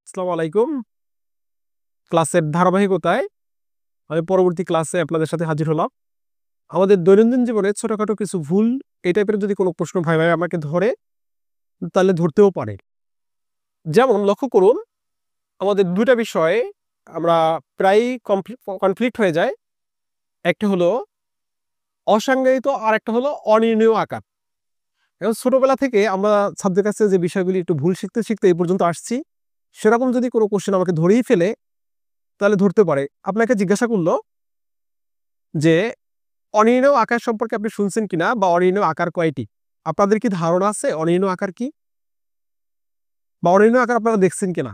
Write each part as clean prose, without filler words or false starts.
আসসালামু আলাইকুম। ক্লাসের ধারাবাহিকতায় আমি পরবর্তী ক্লাসে আপনাদের সাথে হাজির হলাম। আমাদের দৈনন্দিন জীবনে ছোটখাটো কিছু ভুল এই টাইপের যদি কোনো প্রশ্ন ভাই আমাকে ধরে, তাহলে ধরতেও পারে। যেমন লক্ষ্য করুন, আমাদের ২ টা বিষয়ে আমরা প্রায়ই কনফ্লিক্ট হয়ে যায়। একটা হলো অসংজ্ঞায়িত আর একটা হলো অনির্ণেয় আকার। এখন ছোটবেলা থেকে আমরা ছাত্রদের কাছে যে বিষয়গুলি একটু ভুল শিখতে এই পর্যন্ত আসছি, সেরকম যদি কোনো কোশ্চেন আমাকে ধরেই ফেলে তাহলে ধরতে পারে। আপনাকে জিজ্ঞাসা করলো যে অনির্ণেয় আকার সম্পর্কে আপনি শুনছেন কিনা বা অনির্ণেয় আকার কয়টি? আপনাদের কি ধারণা আছে অনির্ণেয় আকার কি? বা অনির্ণেয় আকার আপনারা দেখছেন কিনা?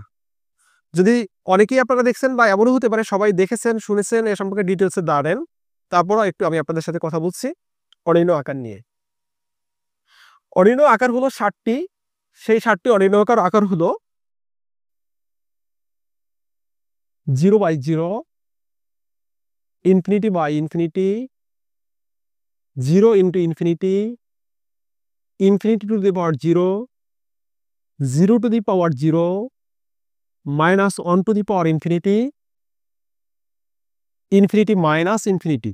যদি অনেকেই আপনারা দেখছেন বা এমনও হতে পারে সবাই দেখেছেন, শুনেছেন, এ সম্পর্কে ডিটেইলসে জানেন, তারপরও একটু আমি আপনাদের সাথে কথা বলছি অনির্ণেয় আকার নিয়ে। অনির্ণেয় আকার হলো ৭ টি। সেই ৭ টি অনির্ণেয় আকার হলো 0/0, ∞/∞, 0 into infinity, infinity to the power 0, 0 to the power 0, -1 to the power infinity, infinity minus infinity।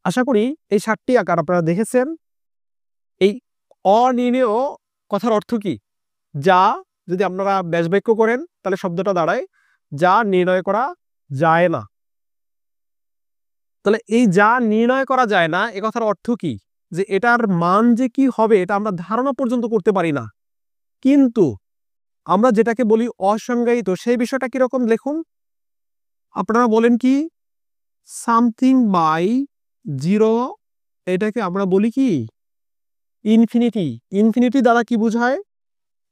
আশা করি এই ৭ টি আকার আপনারা দেখেছেন। এই অনির্ণেয় কথার অর্থ কি? যা যদি আপনারা ব্যাসবাক্য করেন তাহলে শব্দটা দাঁড়ায় যা নির্ণয় করা যায় না। তাহলে এই যা নির্ণয় করা যায় না এ কথার অর্থ কি? যে এটার মান যে কি হবে এটা আমরা ধারণা পর্যন্ত করতে পারি না। কিন্তু আমরা যেটাকে বলি অসংজ্ঞায়িত সেই বিষয়টা কিরকম লিখুন। আপনারা বলেন কি? সামথিং বাই 0, এটাকে আমরা বলি কি? ইনফিনিটি। ইনফিনিটি দ্বারা কি বোঝায়?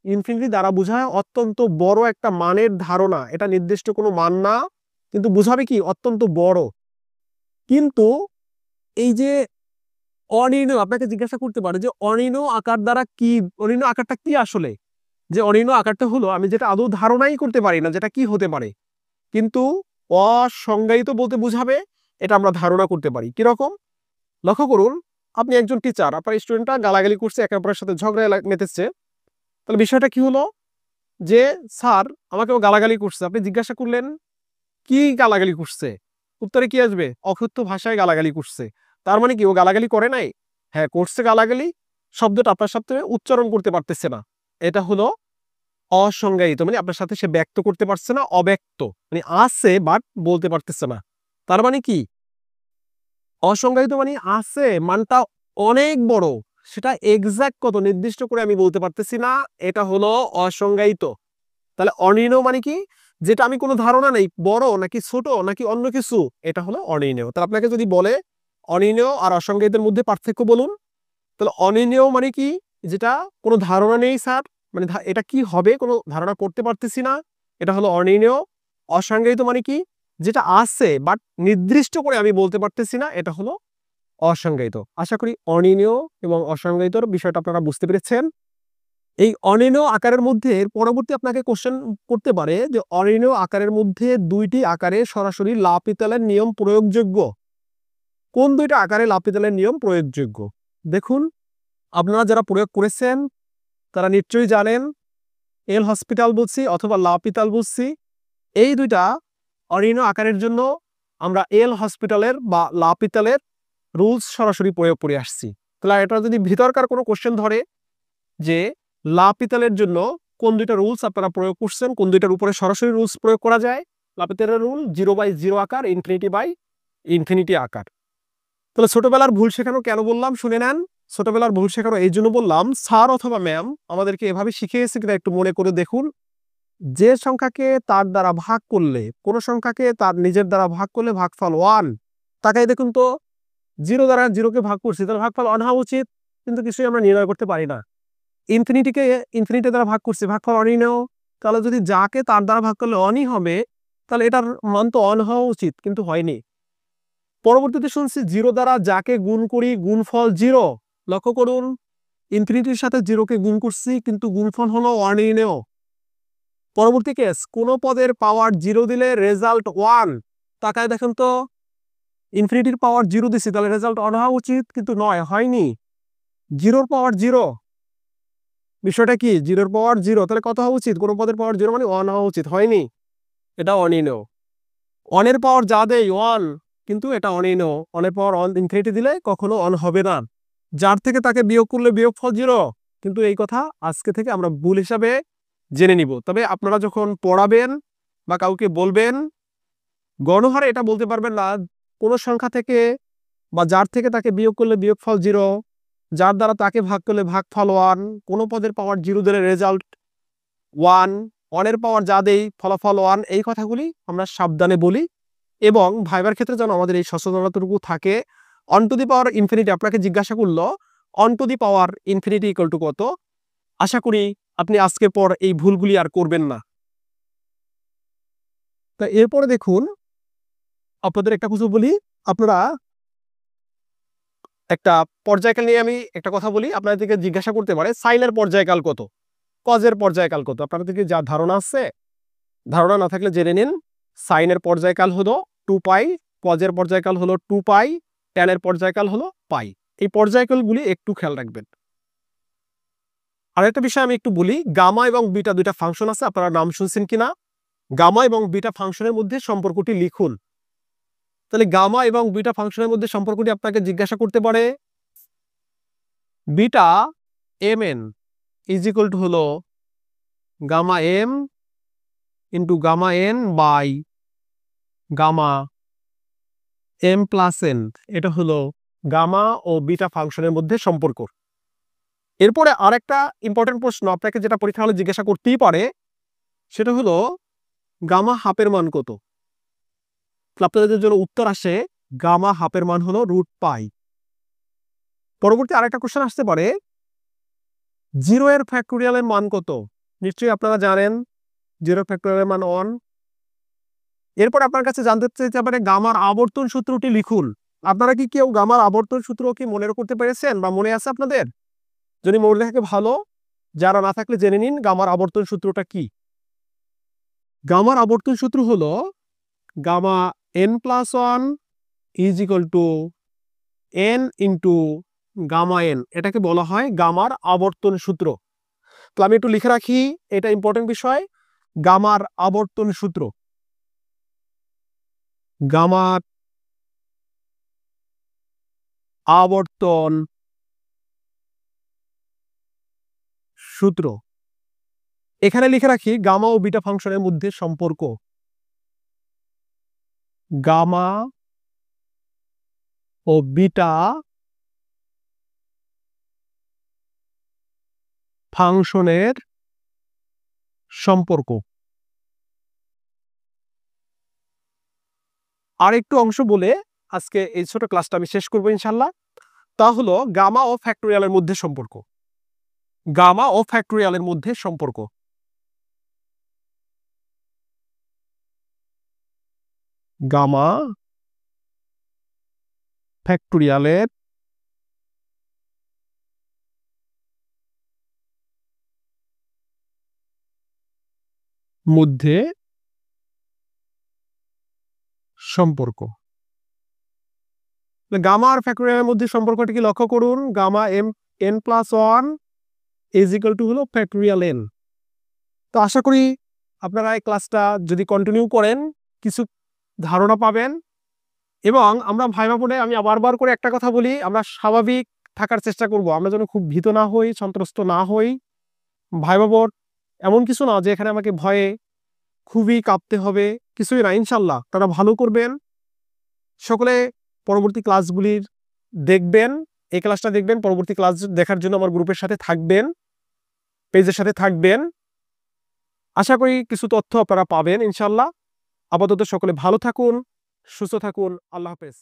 ইনফিনিটি দ্বারা বোঝায় অত্যন্ত বড় একটা মানের ধারণা। এটা নির্দিষ্ট কোনো মান না, কিন্তু বোঝাবে কি? অত্যন্ত বড়। কিন্তু এই যে অনির্ণেয়, আপনাকে জিজ্ঞাসা করতে পারে যে অনির্ণেয় আকার দ্বারা কি, অনির্ণেয় আকারটা কি আসলে? যে অনির্ণেয় আকারটা হলো আমি যেটা আদৌ ধারণাই করতে পারি না যেটা কি হতে পারে, কিন্তু অসংজ্ঞায়িত বলতে বোঝাবে এটা আমরা ধারণা করতে পারি। কিরকম? লক্ষ্য করুন, আপনি একজন টিচার, আপনার স্টুডেন্টরা গালাগালি করছে, একে অপরের সাথে ঝগড়া মেতেছে। তাহলে বিষয়টা কি হলো? যে স্যার আমাকেও গালাগালি করছে। আপনি জিজ্ঞাসা করলেন কি গালাগালি করছে? উত্তরে কি আসবে? অকথ্য ভাষায় গালাগালি করছে। তার মানে কি ও গালাগালি করে নাই? হ্যাঁ করছে গালাগালি, শব্দটা আপনার সাথে উচ্চারণ করতে পারতেছে না। এটা হলো অসংজ্ঞায়িত, মানে আপনার সাথে সে ব্যক্ত করতে পারছে না, অব্যক্ত, মানে আছে বাট বলতে পারতেছে না। তার মানে কি? অসংজ্ঞায়িত মানে আছে, মানটা অনেক বড়, সেটা এক্সাক্ট কত নির্দিষ্ট করে আমি বলতে পারতেছি না, এটা হলো অসংজ্ঞায়িত। তাহলে অনির্ণেয় মানে কি? যেটা আমি কোনো ধারণা নেই, বড় নাকি ছোট নাকি অন্য কিছু, এটা হলো অনির্ণেয়। তাহলে আপনাকে যদি বলে অনির্ণেয় আর অসংজ্ঞায়িতের মধ্যে পার্থক্য বলুন, তাহলে অনির্ণেয় মানে কি? যেটা কোনো ধারণা নেই স্যার, মানে এটা কি হবে কোনো ধারণা করতে পারতেছি না, এটা হলো অনির্ণেয়। অসংজ্ঞায়িত মানে কি? যেটা আছে বাট নির্দিষ্ট করে আমি বলতে পারতেছি না, এটা হলো অসংজ্ঞায়িত। আশা করি অনির্ণেয় এবং অসংজ্ঞায়িতর বিষয়টা আপনারা বুঝতে পেরেছেন। এই অনির্ণেয় আকারের মধ্যে এর পরবর্তী আপনাকে কোশ্চেন করতে পারে যে অনির্ণেয় আকারের মধ্যে 2টি আকারে সরাসরি লাপিতালের নিয়ম প্রয়োগযোগ্য। কোন 2টা আকারে লাপিতালের নিয়ম প্রয়োগযোগ্য? দেখুন, আপনারা যারা প্রয়োগ করেছেন তারা নিশ্চয়ই জানেন এল হসপিটাল বলছি অথবা লাপিতাল বলছি। এই 2টা অনির্ণেয় আকারের জন্য আমরা এল হসপিটালের বা লাপিতালের রুলস সরাসরি প্রয়োগ করে আসছি। তাহলে এটা যদি ভিতরকার কোনো কোশ্চেন ধরে যে লাপিতালের জন্য কোন 2টা রুলস আপনারা প্রয়োগ করছেন, কোন 2টার উপরে সরাসরি রুলস প্রয়োগ করা যায়, লাপিতালের রুল 0/0 আকার, ইনফিনিটি আকার। তাহলে ছোটবেলার ভুল শেখানো কেন বললাম শুনে নেন। ছোটবেলার ভুল শেখানো এই জন্য বললাম, স্যার অথবা ম্যাম আমাদেরকে এভাবে শিখিয়েছে কিনা একটু মনে করে দেখুন। যে সংখ্যাকে তার দ্বারা ভাগ করলে, কোন সংখ্যাকে তার নিজের দ্বারা ভাগ করলে ভাগফল 1, তাকাই দেখুন তো 0 দ্বারা 0কে ভাগ করছি, তাহলে ভাগফল 1 হওয়া উচিত, কিন্তু কিছুই আমরা নির্ণয় করতে পারি না। ইনফিনিটিকে ইনফিনিটি দ্বারা ভাগ করছি, ভাগফল অনির্ণেয়, তাহলে যদি যাকে তার দ্বারা ভাগ করলে অনই হবে, তাহলে এটার মান তো অন হওয়া উচিত, কিন্তু হয়নি। পরবর্তীতে শুনছি 0 দ্বারা যাকে গুণ করি গুণফল 0। লক্ষ্য করুন, ইনফিনিটির সাথে 0কে গুণ করছি কিন্তু গুণফল হলো অনির্ণেয়। পরবর্তী কেস, কোন পদের পাওয়ার 0 দিলে রেজাল্ট 1। তাকায় দেখেন তো, ইনফিনিটির পাওয়ার 0 দিছি, তাহলে রেজাল্ট 1 হওয়া উচিত, কিন্তু নয়, হয়নি। জিরোর পাওয়ার জিরো, বিষয়টা কি? জিরোর পাওয়ার জিরো, তাহলে কত হওয়া উচিত? কোনো পদের পাওয়ার জিরো মানে 1 হওয়া উচিত, হয়নি? এটা অনিনো। 1 এর পাওয়ার যা দেয় 1, কিন্তু এটা অনিনো। 1 এর পাওয়ার 1 ইনফিনিটি দিলে কখনো 1 হবে না। যার থেকে তাকে বিয়োগ করলে বিয়োগফল জিরো, কিন্তু এই কথা আজকে থেকে আমরা ভুল হিসাবে জেনে নিব। তবে আপনারা যখন পড়াবেন বা কাউকে বলবেন, গণহারে এটা বলতে পারবেন না কোনো সংখ্যা থেকে বা যার থেকে তাকে বিয়োগ করলে বিয়োগফল জিরো, যার দ্বারা তাকে ভাগ করলে ভাগফল 1, কোনো পদের পাওয়ার জিরো দিলে রেজাল্ট 1, 1 এর পাওয়ার যা দেই ফলাফল 1, এই কথাগুলি আমরা সাবধানে বলি। এবং ভাইবার ক্ষেত্রে যেন আমাদের এই সচেতনতাটুকু থাকে। 1 টু দি পাওয়ার ইনফিনিটি আপনাকে জিজ্ঞাসা করলো 1 to the power infinity equal to কত, আশা করি আপনি আজকের পর এই ভুলগুলি আর করবেন না। তা এরপরে দেখুন, আপনাদের একটা কিছু বলি, আপনারা একটা পর্যায়কাল নিয়ে আমি একটা কথা বলি, আপনাদেরকে জিজ্ঞাসা করতে পারে সাইনের পর্যায়কাল কত, কজের পর্যায়কাল কত। আপনাদেরকে যা ধারণা আছে, ধারণা না থাকলে জেনে নিন। সাইনের পর্যায়কাল হলো 2 পাই, কজের পর্যায়কাল হলো 2 পাই, ট্যানের পর্যায়কাল হলো পাই। এই পর্যায়কালগুলি একটু খেয়াল রাখবেন। আরেকটা বিষয় আমি একটু বলি, গামা এবং বিটা দুইটা ফাংশন আছে, আপনারা নাম শুনছেন কিনা? গামা এবং বিটা ফাংশনের মধ্যে সম্পর্কটি লিখুন। তাহলে গামা এবং বিটা ফাংশনের মধ্যে সম্পর্কটি আপনাকে জিজ্ঞাসা করতে পারে beta M N is equal to হলো gamma M into gamma N by gamma M plus N. এটা হলো গামা ও বিটা ফাংশনের মধ্যে সম্পর্ক। এরপরে আরেকটা ইম্পর্টেন্ট প্রশ্ন আপনাকে যেটা পরীক্ষা হলে জিজ্ঞাসা করতেই পারে, সেটা হলো গামা হাফের মান কত। আপনাদের জন্য উত্তর আসে গামা হাফের মান হলো রুট পাই। পরবর্তী আরেকটা কোশ্চেন আসতে পারে, 0 এর ফ্যাক্টোরিয়ালের মান কত? নিশ্চয়ই আপনারা জানেন 0 ফ্যাক্টোরিয়ালের মান 1। এরপর আপনার কাছে জানতে চাইতে পারে গামার আবর্তন সূত্রটি লিখুন। আপনারা কি কেউ গামার আবর্তন সূত্র কি মনে করতে পেরেছেন বা মনে আছে আপনাদের? যদি মনে থাকে ভালো, যারা না থাকলে জেনে নিন গামার আবর্তন সূত্রটা কি। গামার আবর্তন সূত্র হলো gamma n plus 1 is equal to n into gamma n। এটাকে বলা হয় গামার আবর্তন সূত্র। তো আমি একটু লিখে রাখি, এটা ইম্পর্টেন্ট বিষয়। গামার আবর্তন সূত্র, গামার আবর্তন সূত্র। এখানে লিখে রাখি গামা ও বিটা ফাংশনের মধ্যে সম্পর্ক। গামা ও বিটা ফাংশনের সম্পর্ক। আরেকটু অংশ বলে আজকে এই ছোট ক্লাসটা আমি শেষ করবো ইনশাল্লাহ। তা হলো গামা ও ফ্যাক্টোরিয়ালের মধ্যে সম্পর্ক। গামা ও ফ্যাক্টোরিয়ালের মধ্যে সম্পর্ক। গামা ফ্যাক্টোরিয়ালের মধ্যে সম্পর্ক। গামা আর ফ্যাক্টোরিয়ালের মধ্যে সম্পর্কটি কি লক্ষ্য করুন, gamma M n plus 1 is equal to হলো ফ্যাক্টোরিয়াল n। তো আশা করি আপনারা এই ক্লাসটা যদি কন্টিনিউ করেন কিছু ধারণা পাবেন। এবং আমরা ভাইবা পড়ে আমি বারবার করে একটা কথা বলি, আমরা স্বাভাবিক থাকার চেষ্টা করব, আমরা যেন খুব ভীত না হই, সন্ত্রস্ত না হই। ভাইবা বোর্ড এমন কিছু না যে এখানে আমাকে ভয়ে খুবই কাঁপতে হবে, কিছুই না। ইনশাল্লাহ তারা ভালো করবেন। সকলে পরবর্তী ক্লাসগুলির দেখবেন, এই ক্লাসটা দেখবেন, পরবর্তী ক্লাস দেখার জন্য আমার গ্রুপের সাথে থাকবেন, পেজের সাথে থাকবেন। আশা করি কিছু তথ্য আপনারা পাবেন ইনশাল্লাহ। আপাতত সকলে ভালো থাকুন, সুস্থ থাকুন। আল্লাহ হাফেজ।